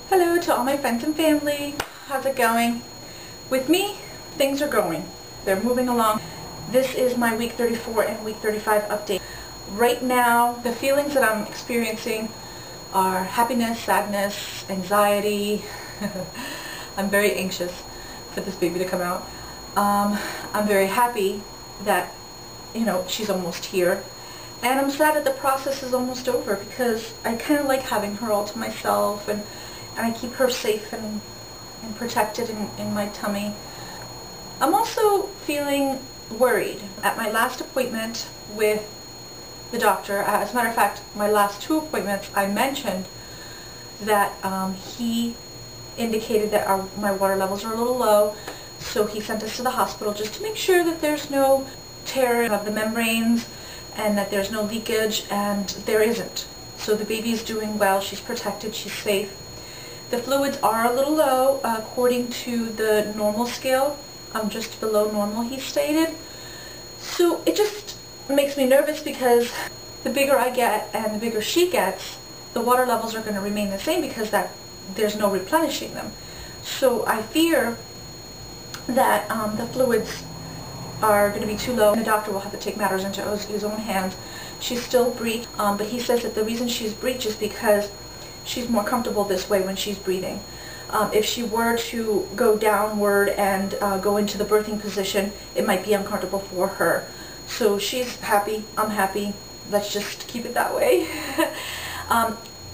Hello to all my friends and family. How's it going? With me, things are going. They're moving along. This is my week 34 and week 35 update. Right now, the feelings that I'm experiencing are happiness, sadness, anxiety. I'm very anxious for this baby to come out. I'm very happy that, she's almost here. And I'm sad that the process is almost over because I kind of like having her all to myself, and I keep her safe and protected in my tummy. I'm also feeling worried. At my last appointment with the doctor, as a matter of fact, my last two appointments, I mentioned that he indicated that my water levels are a little low, so he sent us to the hospital just to make sure that there's no tear of the membranes and that there's no leakage, and there isn't. So the baby is doing well, she's protected, she's safe. The fluids are a little low according to the normal scale. I'm just below normal, he stated. So it just makes me nervous because the bigger I get and the bigger she gets, the water levels are going to remain the same because there's no replenishing them. So I fear that the fluids are going to be too low and the doctor will have to take matters into his own hands. She's still breech, but he says that the reason she's breech is because she's more comfortable this way when she's breathing. If she were to go downward and go into the birthing position, it might be uncomfortable for her. So she's happy, I'm happy, let's just keep it that way.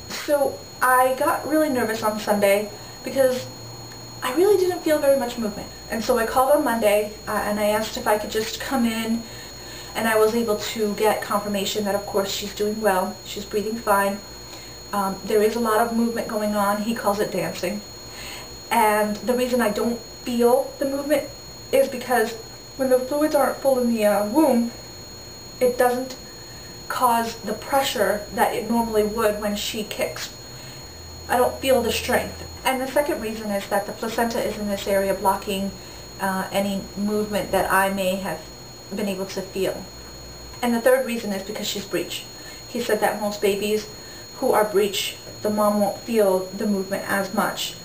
So I got really nervous on Sunday because I really didn't feel very much movement. And so I called on Monday and I asked if I could just come in, and I was able to get confirmation that of course she's doing well, she's breathing fine. There is a lot of movement going on. He calls it dancing. And the reason I don't feel the movement is because when the fluids aren't full in the womb, it doesn't cause the pressure that it normally would when she kicks. I don't feel the strength. And the second reason is that the placenta is in this area blocking any movement that I may have been able to feel. And the third reason is because she's breech. He said that most babies who are breech, the mom won't feel the movement as much.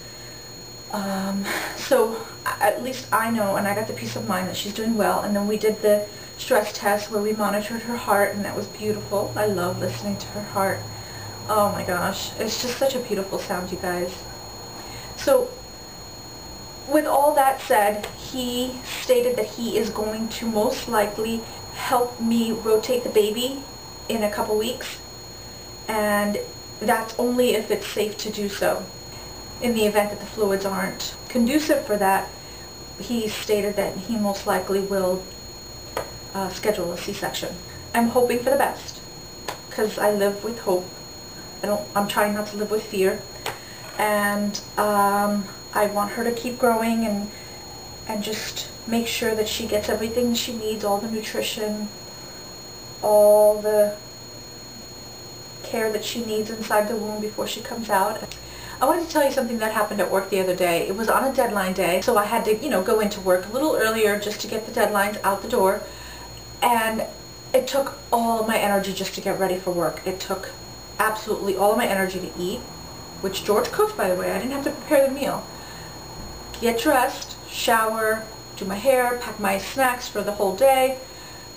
So at least I know, and I got the peace of mind that she's doing well. And then we did the stress test where we monitored her heart, and that was beautiful. I love listening to her heart. Oh my gosh, it's just such a beautiful sound, you guys. So with all that said, he stated that he is going to most likely help me rotate the baby in a couple weeks. And that's only if it's safe to do so. In the event that the fluids aren't conducive for that, he stated that he most likely will schedule a C-section. I'm hoping for the best because I live with hope. I'm trying not to live with fear, and I want her to keep growing and just make sure that she gets everything she needs, all the nutrition, all the care that she needs inside the womb before she comes out. I wanted to tell you something that happened at work the other day. It was on a deadline day, so I had to, go into work a little earlier just to get the deadlines out the door. And it took all of my energy just to get ready for work. It took absolutely all of my energy to eat, which George cooked, by the way. I didn't have to prepare the meal. Get dressed, shower, do my hair, pack my snacks for the whole day.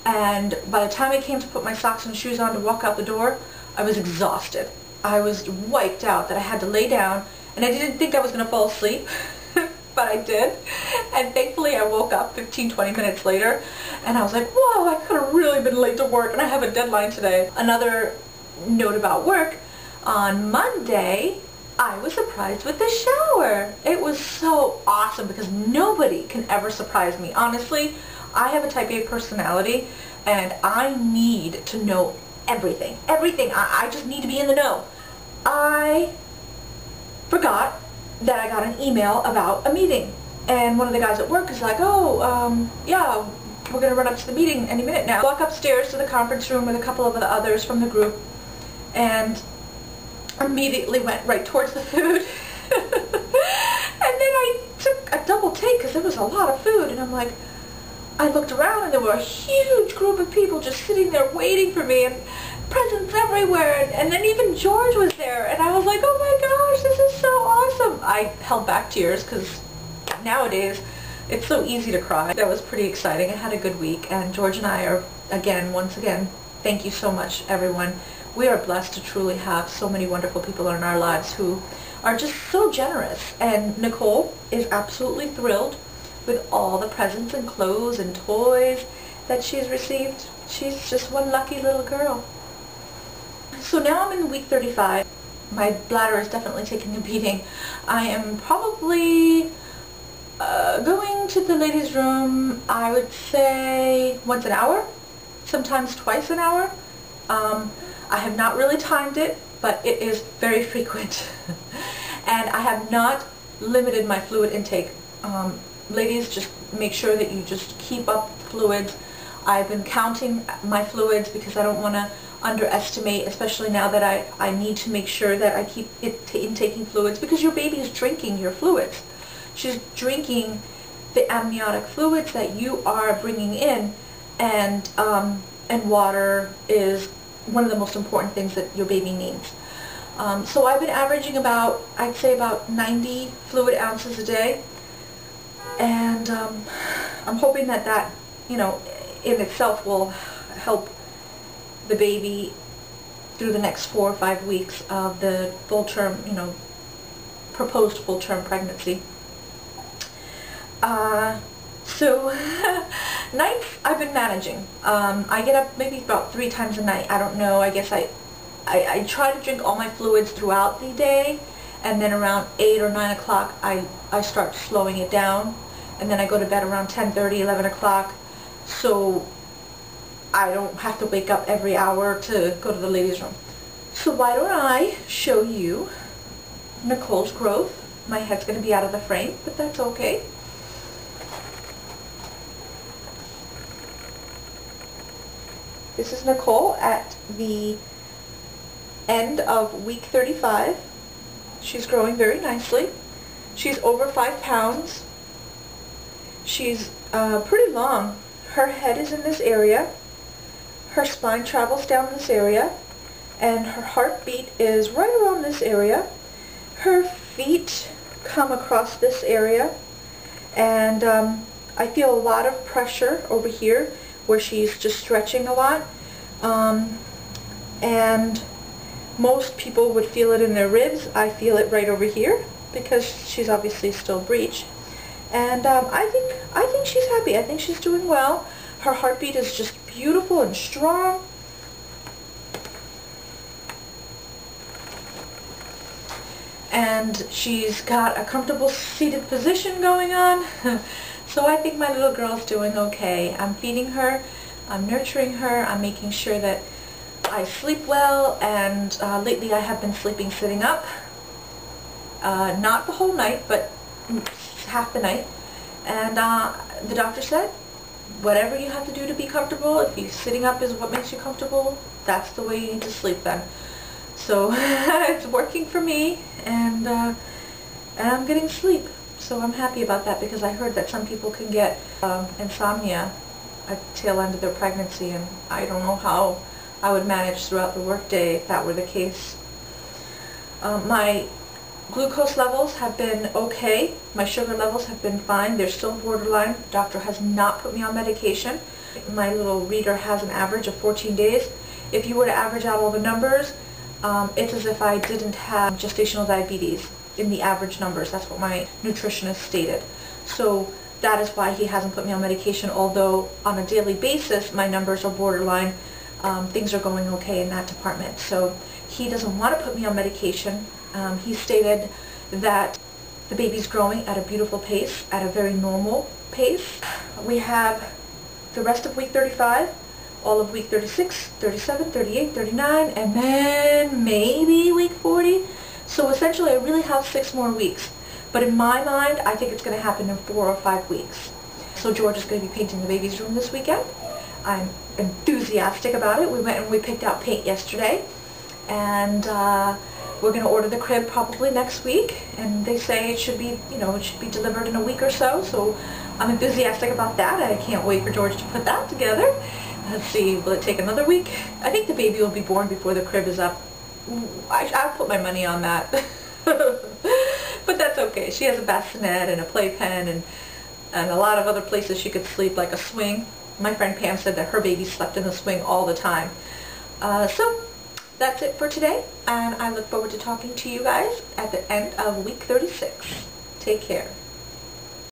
And by the time I came to put my socks and shoes on to walk out the door, I was exhausted. I was wiped out that I had to lay down, and I didn't think I was going to fall asleep, but I did. And thankfully I woke up 15-20 minutes later, and I was like, whoa, I could have really been late to work, and I have a deadline today. Another note about work, on Monday, I was surprised with the shower. It was so awesome because nobody can ever surprise me. Honestly, I have a type A personality, and I need to know everything. I just need to be in the know. I forgot that I got an email about a meeting, and one of the guys at work is like, oh, yeah, we're going to run up to the meeting any minute now. Walk upstairs to the conference room with a couple of the others from the group, and immediately went right towards the food. And then I took a double take because there was a lot of food, and I'm like, I looked around and there were a huge group of people just sitting there waiting for me, and presents everywhere, and then even George was there, and I was like, oh my gosh, this is so awesome. I held back tears because nowadays it's so easy to cry. That was pretty exciting. I had a good week, and George and I are, once again, thank you so much, everyone. We are blessed to truly have so many wonderful people in our lives who are just so generous. And Nicole is absolutely thrilled with all the presents and clothes and toys that she's received. She's just one lucky little girl. So now I'm in week 35. My bladder is definitely taking a beating. I am probably going to the ladies' room, I would say once an hour, sometimes twice an hour. I have not really timed it, but it is very frequent. And I have not limited my fluid intake. Ladies, just make sure that you just keep up fluids. I've been counting my fluids because I don't want to underestimate, especially now that I need to make sure that I keep intaking fluids, because your baby is drinking your fluids. She's drinking the amniotic fluids that you are bringing in, and water is one of the most important things that your baby needs. So I've been averaging about, I'd say about 90 fluid ounces a day, and I'm hoping that that, you know, in itself will help the baby through the next 4 or 5 weeks of the full-term, you know, proposed full-term pregnancy. So nights I've been managing. I get up maybe about 3 times a night. I don't know. I guess I try to drink all my fluids throughout the day, and then around 8 or 9 o'clock I start slowing it down, and then I go to bed around 10:30, 11 o'clock, so I don't have to wake up every hour to go to the ladies' room. So why don't I show you Nicole's growth. My head's going to be out of the frame, but that's okay. This is Nicole at the end of week 35. She's growing very nicely. She's over 5 pounds. She's pretty long. Her head is in this area. Her spine travels down this area, and her heartbeat is right around this area. Her feet come across this area, and I feel a lot of pressure over here where she's just stretching a lot, and most people would feel it in their ribs. I feel it right over here because she's obviously still breech, and I think she's happy. I think she's doing well. Her heartbeat is just beautiful and strong. And she's got a comfortable seated position going on. So I think my little girl's doing okay. I'm feeding her, I'm nurturing her, I'm making sure that I sleep well, and lately I have been sleeping sitting up. Not the whole night, but half the night. And the doctor said, whatever you have to do to be comfortable, if you sitting up is what makes you comfortable, that's the way you need to sleep then. So it's working for me, and I'm getting sleep. So I'm happy about that, because I heard that some people can get insomnia at the tail end of their pregnancy, and I don't know how I would manage throughout the workday if that were the case. My glucose levels have been okay. My sugar levels have been fine. They're still borderline. The doctor has not put me on medication. My little reader has an average of 14 days. If you were to average out all the numbers, it's as if I didn't have gestational diabetes in the average numbers. That's what my nutritionist stated. So that is why he hasn't put me on medication, although on a daily basis my numbers are borderline. Things are going okay in that department. So he doesn't want to put me on medication. He stated that the baby's growing at a beautiful pace, at a very normal pace. We have the rest of week 35, all of week 36, 37, 38, 39, and then maybe week 40. So essentially I really have 6 more weeks. But in my mind, I think it's going to happen in 4 or 5 weeks. So George is going to be painting the baby's room this weekend. I'm enthusiastic about it. We went and we picked out paint yesterday, and we're going to order the crib probably next week, and they say it should be, you know, it should be delivered in a week or so. So I'm enthusiastic about that. I can't wait for George to put that together. Let's see, will it take another week? I think the baby will be born before the crib is up. I'll put my money on that. But that's okay. okay. She has a bassinet and a playpen and a lot of other places she could sleep, like a swing. My friend Pam said that her baby slept in the swing all the time. So that's it for today, and I look forward to talking to you guys at the end of week 36. Take care.